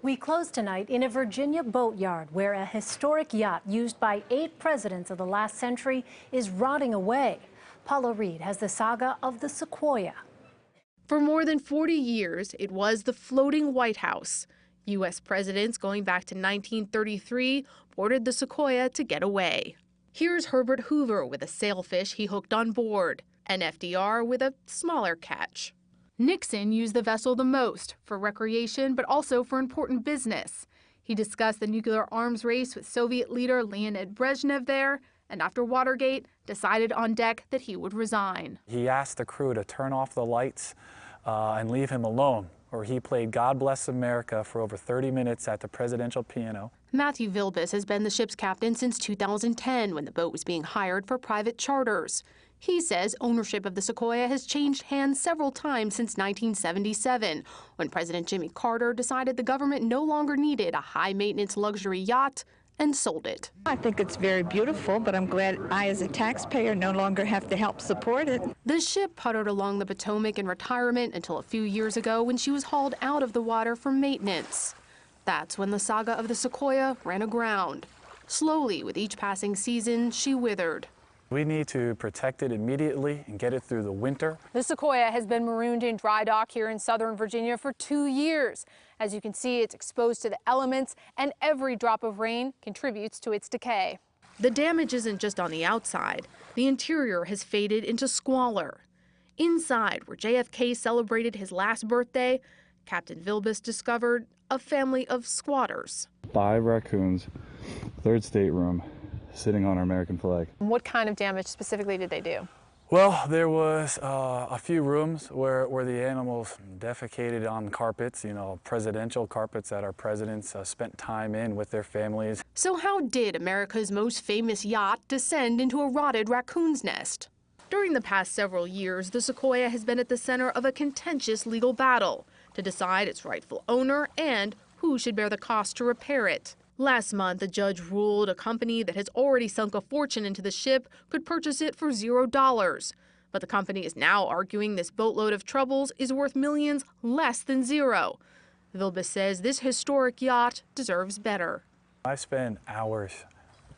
We close tonight in a Virginia boatyard where a historic yacht used by 8 presidents of the last century is rotting away. Paula Reid has the saga of the Sequoia. For more than 40 years, it was the floating White House. U.S. presidents going back to 1933 boarded the Sequoia to get away. Here's Herbert Hoover with a sailfish he hooked on board, and FDR with a smaller catch. Nixon used the vessel the most for recreation, but also for important business. He discussed the nuclear arms race with Soviet leader Leonid Brezhnev there, and after Watergate, decided on deck that he would resign. He asked the crew to turn off the lights and leave him alone, or he played God Bless America for over 30 minutes at the presidential piano. Matthew Vilbus has been the ship's captain since 2010, when the boat was being hired for private charters. He says ownership of the Sequoia has changed hands several times since 1977, when President Jimmy Carter decided the government no longer needed a high-maintenance luxury yacht and sold it. I think it's very beautiful, but I'm glad I, as a taxpayer, no longer have to help support it. The ship puttered along the Potomac in retirement until a few years ago when she was hauled out of the water for maintenance. That's when the saga of the Sequoia ran aground. Slowly, with each passing season, she withered. We need to protect it immediately and get it through the winter. The Sequoia has been marooned in dry dock here in Southern Virginia for 2 years. As you can see, it's exposed to the elements, and every drop of rain contributes to its decay. The damage isn't just on the outside. The interior has faded into squalor. Inside, where JFK celebrated his last birthday, Captain Vilbus discovered a family of squatters. 5 raccoons, 3rd stateroom, sitting on our American flag. What kind of damage specifically did they do? Well, there was a few rooms where the animals defecated on carpets, you know, presidential carpets that our presidents spent time in with their families. So how did America's most famous yacht descend into a rotted raccoon's nest? During the past several years, the Sequoia has been at the center of a contentious legal battle to decide its rightful owner and who should bear the cost to repair it. Last month, a judge ruled a company that has already sunk a fortune into the ship could purchase it for $0. But the company is now arguing this boatload of troubles is worth millions less than zero. Vilbus says this historic yacht deserves better. I spend hours,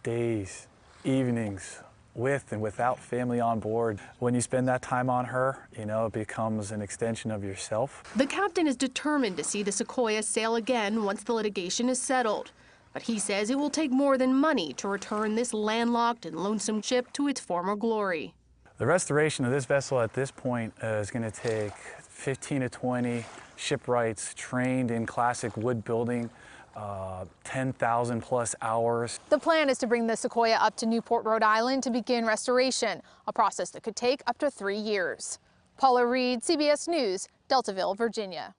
days, evenings with and without family on board. When you spend that time on her, you know, it becomes an extension of yourself. The captain is determined to see the Sequoia sail again once the litigation is settled. But he says it will take more than money to return this landlocked and lonesome ship to its former glory. The restoration of this vessel at this point is going to take 15 to 20 shipwrights trained in classic wood building, 10,000 plus hours. The plan is to bring the Sequoia up to Newport, Rhode Island to begin restoration, a process that could take up to 3 years. Paula Reid, CBS News, Deltaville, Virginia.